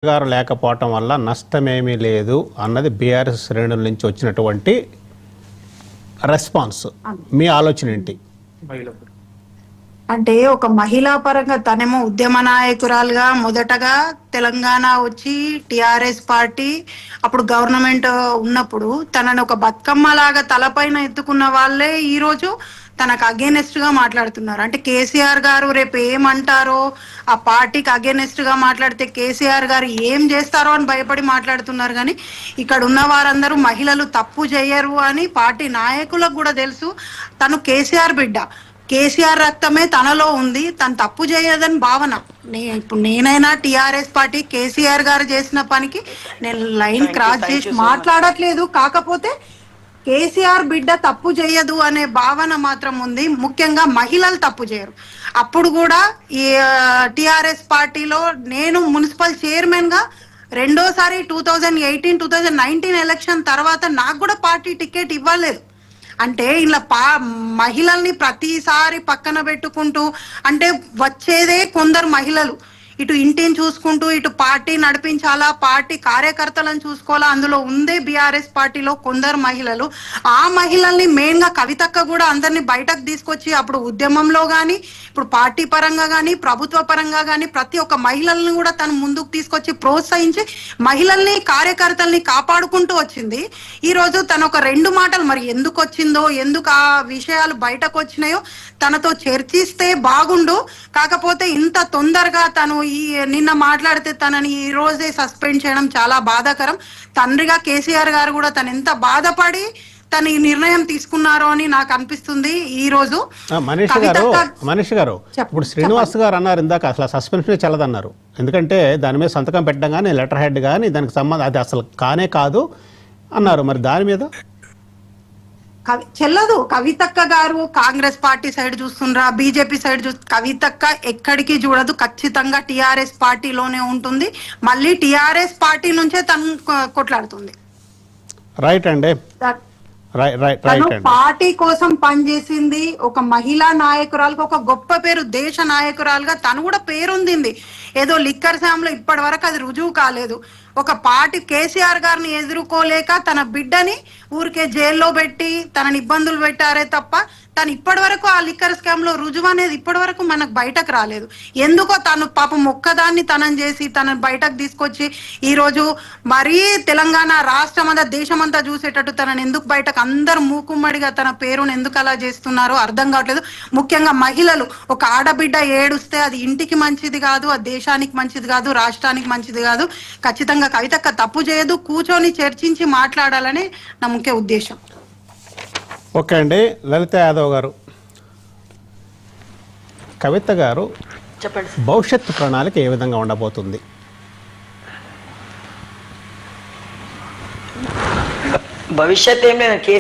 గారు లేకపోవటం వల్ల నష్టమేమీ లేదు అన్నది బీఆర్ఎస్ శ్రేణుల నుంచి వచ్చినటువంటి రెస్పాన్స్. మీ ఆలోచన ఏంటి? అంటే ఒక మహిళా పరంగా తనేమో ఉద్యమ నాయకురాలుగా మొదటగా తెలంగాణ వచ్చి టిఆర్ఎస్ పార్టీ అప్పుడు గవర్నమెంట్ ఉన్నప్పుడు తనని ఒక బతుకమ్మ లాగా తలపైన ఎత్తుకున్న వాళ్ళే ఈ రోజు తనకు అగేనెస్ట్ గా మాట్లాడుతున్నారు. అంటే కేసీఆర్ గారు రేపు ఏమంటారో, ఆ పార్టీకి అగేనెస్ట్ గా మాట్లాడితే కేసీఆర్ గారు ఏం చేస్తారో అని భయపడి మాట్లాడుతున్నారు. కానీ ఇక్కడ ఉన్న వారందరూ మహిళలు తప్పు చేయరు అని పార్టీ నాయకులకు కూడా తెలుసు. తను కేసీఆర్ బిడ్డ, కేసీఆర్ రక్తమే తనలో ఉంది, తను తప్పు చేయదని భావన. ఇప్పుడు నేనైనా టిఆర్ఎస్ పార్టీ కేసీఆర్ గారు చేసిన పనికి నేను లైన్ క్రాస్ చేసి మాట్లాడట్లేదు. కాకపోతే కేసీఆర్ బిడ్డ తప్పు చేయదు అనే భావన మాత్రం ఉంది. ముఖ్యంగా మహిళలు తప్పు చేయరు. అప్పుడు కూడా ఈ టిఆర్ఎస్ పార్టీలో నేను మున్సిపల్ చైర్మన్ గా రెండోసారి 2018-2019 ఎలక్షన్ తర్వాత నాకు కూడా పార్టీ టికెట్ ఇవ్వలేదు. అంటే ఇలా మహిళల్ని ప్రతిసారి పక్కన పెట్టుకుంటూ, అంటే వచ్చేదే కొందరు మహిళలు ఇటు ఇంటిని చూసుకుంటూ ఇటు పార్టీ నడిపించాలా, పార్టీ కార్యకర్తలను చూసుకోవాలా, అందులో ఉందే బీఆర్ఎస్ పార్టీలో కొందరు మహిళలు. ఆ మహిళల్ని మెయిన్ గా కవితక్క కూడా అందరినీ బయటకు తీసుకొచ్చి అప్పుడు ఉద్యమంలో గాని, ఇప్పుడు పార్టీ పరంగా గాని, ప్రభుత్వ పరంగా గాని ప్రతి ఒక్క మహిళల్ని కూడా తను ముందుకు తీసుకొచ్చి ప్రోత్సహించి మహిళల్ని కార్యకర్తల్ని కాపాడుకుంటూ వచ్చింది. ఈ రోజు తను ఒక రెండు మాటలు మరి ఎందుకు వచ్చిందో, ఎందుకు ఆ విషయాలు బయటకు వచ్చినాయో తనతో చర్చిస్తే బాగుండు. కాకపోతే ఇంత తొందరగా తను నిన్న మాట్లాడితే తనని ఈ రోజే సస్పెండ్ చేయడం చాలా బాధాకరం. తండ్రిగా కేసీఆర్ గారు కూడా తను ఎంత బాధపడి తను ఈ నిర్ణయం తీసుకున్నారో అని నాకు అనిపిస్తుంది. ఈ రోజు మనీష్ గారు ఇప్పుడు శ్రీనివాస్ గారు అన్నారు ఇందాక అసలు సస్పెన్షన్ చెల్లదన్నారు. ఎందుకంటే దాని మీద సంతకం పెట్టడం కానీ లెటర్ హెడ్ కానీ దానికి సంబంధం అది అసలు కానే కాదు అన్నారు. మరి దాని మీద చెల్లదు. కవితక్క గారు కాంగ్రెస్ పార్టీ సైడ్ చూస్తుండ్రా, బీజేపీ సైడ్ కవితక్క ఎక్కడికి చూడదు. ఖచ్చితంగా టిఆర్ఎస్ పార్టీలోనే ఉంటుంది. మళ్ళీ టిఆర్ఎస్ పార్టీ నుంచే తను కొట్లాడుతుంది. రైట్ అండి. పార్టీ కోసం పనిచేసింది. ఒక మహిళా నాయకురాలుగా ఒక గొప్ప పేరు, దేశ నాయకురాలుగా తను కూడా పేరొందింది. ఏదో లిక్కర్ శామ్లో ఇప్పటి వరకు అది రుజువు కాలేదు. ఒక పార్టీ కేసీఆర్ గారిని ఎదుర్కోలేక తన బిడ్డని ఊరికే జైల్లో పెట్టి తనని ఇబ్బందులు పెట్టారే తప్ప తను ఇప్పటి వరకు ఆ లిక్కర్ స్కామ్ లో రుజువు అనేది ఇప్పటి వరకు మనకు బయటకు రాలేదు. ఎందుకో తను పాపం ఒక్కదాన్ని తనని చేసి తనని బయటకు తీసుకొచ్చి ఈ రోజు మరీ తెలంగాణ రాష్ట్రం అంతా దేశమంతా చూసేటట్టు తనని ఎందుకు బయటకు అందరు మూకుమ్మడిగా తన పేరును ఎందుకు అలా చేస్తున్నారో అర్థం కావట్లేదు. ముఖ్యంగా మహిళలు, ఒక ఆడబిడ్డ ఏడుస్తే అది ఇంటికి మంచిది కాదు, అది దేశానికి మంచిది కాదు, రాష్ట్రానికి మంచిది కాదు. ఖచ్చితంగా కవితక్క తప్పు చేయదు. కూర్చొని చర్చించి మాట్లాడాలని నా ముఖ్య ఉద్దేశం. ఓకే అండి. లలిత యాదవ్ గారు, కవిత గారు చెప్పండి, భవిష్యత్తు ప్రణాళిక ఏ విధంగా ఉండబోతుంది? భవిష్యత్ ఏం లేదు.